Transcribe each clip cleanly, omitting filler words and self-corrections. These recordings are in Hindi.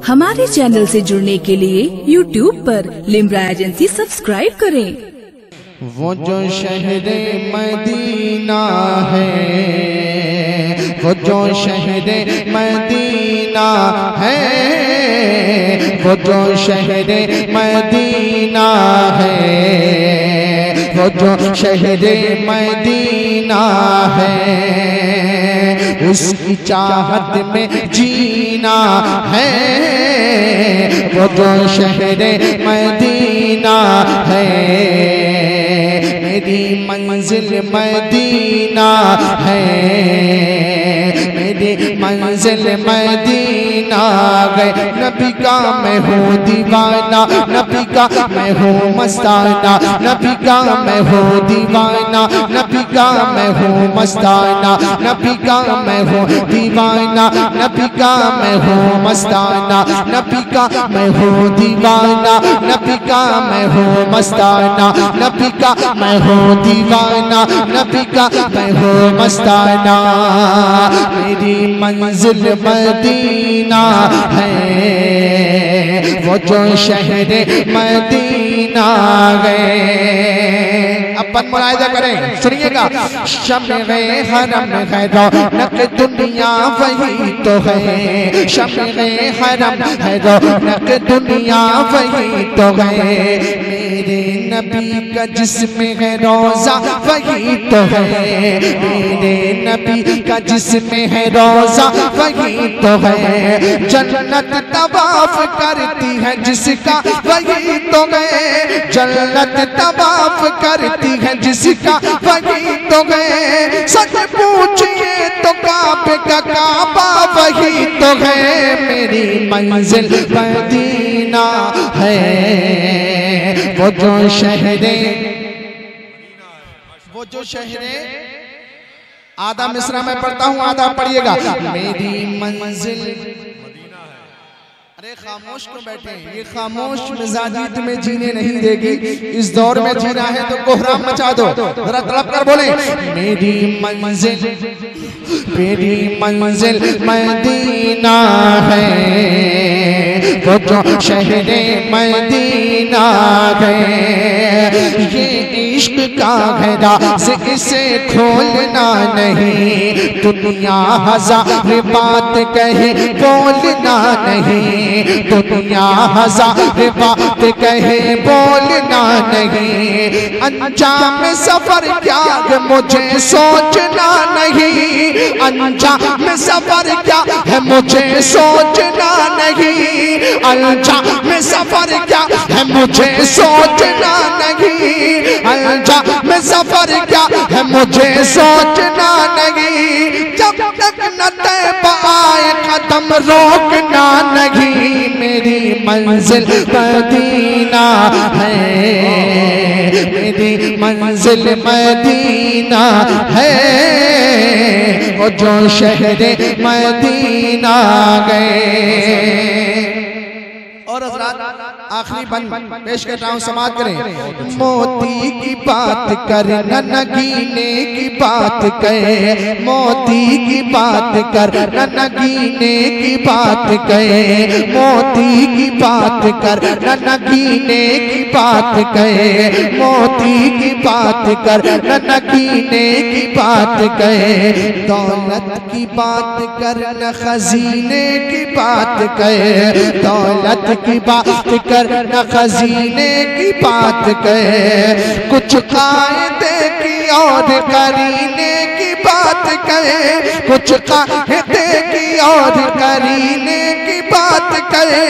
हमारे चैनल से जुड़ने के लिए YouTube पर लिम्रा एजेंसी सब्सक्राइब करें। वो जो शहरे मदीना है, वो जो शहरे मदीना है, वो जो शहरे मदीना है, वो जो शहरे मदीना है, उसकी चाहत में जीना है। वो जो शहरे मदीना है, मेरी मंजिल मदीना है, मेरी मंजिल मदीना गए। नबी का मैं हूँ दीवाना, नबी का मैं हूँ मस्ताना, नबी का मैं हूँ दीवाना, नबी का मैं हूँ मस्ताना, नबी का मैं हूँ दीवाना, नबी का मैं हूँ मस्ताना, नबी का मैं हूँ दीवाना, नबी का मैं हूँ मस्ताना, नबी का मैं हूँ दीवाना, नबी का मैं हूँ मस्ताना। मेरी मंजिल मदीना है, वो जो शहर मदीना गए। अपन मुलाहिजा करें, सुनिएगा। शम्मे हरम है रौनक दुनिया वही तो है, शम्मे हरम है रौनक दुनिया वही तो है। मेरे नबी का जिस्म है रोजा वही तो है, मेरे नबी का जिस्म है रोजा वही तो है। जन्नत तवाफ करती है जिसका वही तो है, जन्नत तवाफ करती है जिसका वही तो है। सच पूछिए तो काबे का काबा वही तो है। मेरी मंजिल मदीना है, वो जो शहरे, वो जो शहरे, आधा मिसरा मैं पढ़ता हूँ, आधा पढ़िएगा। मेरी मंजिल, अरे खामोश क्यों बैठे हैं? ये खामोश मिजाजी तुम्हें जीने नहीं देगी। इस दौर में जीना है तो कोहराम मचा दो, जरा तड़प कर बोले। मेरी मंजिल, मेरी मंजिल मदीना है, वो जो शहरे मदीना है। ये इश्क का घेरा से इसे खोलना नहीं, दुनिया हजार बात कहे बोलना नहीं, दुनिया हजार बात कहे बोलना नहीं। अंजाम सफर क्या है मुझे सोचना नहीं, अंजाम सफर क्या है मुझे सोचना नहीं, अंजाम सफर क्या है मुझे सोचना नहीं, अंजाम सफर क्या है मुझे सोचना नहीं। जब तक न तैबा आए कदम रोकना नहीं। मेरी मंजिल मदीना है, मेरी मंजिल मदीना है, वो जो शहरे मदीना गए। और आखिरी बंद पेश कर रहा हूँ, समाप्त करें। मोती की बात कर न नगीने की बात कहे, मोती की बात कर न नगीने की बात कहे, मोती की बात कर न नगीने की बात कहे, मोती की बात कर न नगीने की बात कहे। दौलत की बात कर न खजीने की बात कहे, दौलत की बात कर न खजीने की बात कहे। कुछ कायदे की और करीने की बात कहे, कुछ कायदे की और करीने की बात कहे।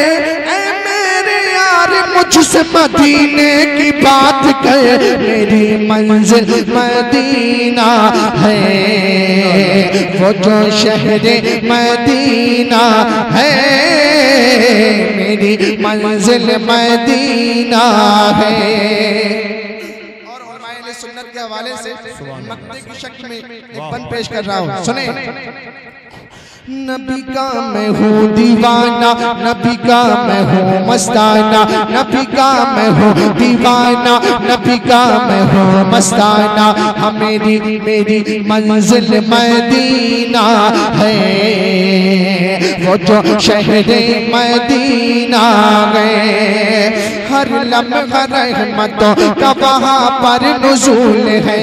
ऐ मेरे यार मुझसे मदीने की बात कहे। मेरी मंजिल मदीना है, वो जो शहरे मदीना है, मेरी मंजिल मदीना है। और उलमाए सुन्नत के हवाले से मक्ते की शक्ल में एक बंद पेश कर रहा हूँ, सुने। नबी का मैं हूँ दीवाना, नबी का मैं हूँ मस्ताना, नबी का मैं हूँ दीवाना, नबी का मैं हूँ मस्ताना। मेरी मेरी मंजिल मदीना है, जो शहरे मदीना गए। हर लम्हा रहमतों का वहाँ पर नुज़ूल है,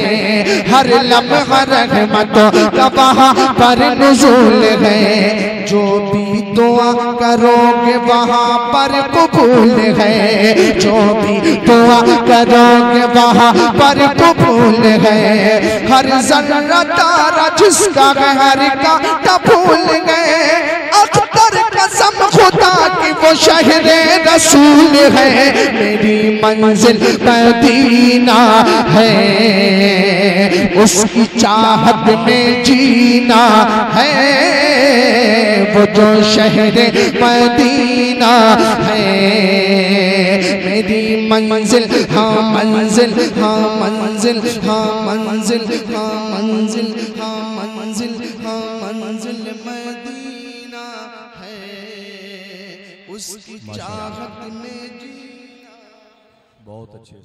हर लम्हा रहमतों का वहाँ पर नुज़ूल है। जो भी दुआ करोगे वहाँ पर कबूल है, जो भी दुआ करोगे वहाँ पर कबूल है। हर ज़र्रा तारा जिसका हर का भूल गए। अख्तर कसम खुदा की वो शहरे रसूल है। मेरी मंजिल मदीना है, उसकी चाहत में जीना है। वो जो शहरे मदीना है, मेरी मंजिल हाँ मंजिल हाँ मंजिल हाँ मंजिल हाँ मंजिल हाँ मंजिल हाँ मंजिल मदीना है, उसकी चाहत में जीना। बहुत अच्छे।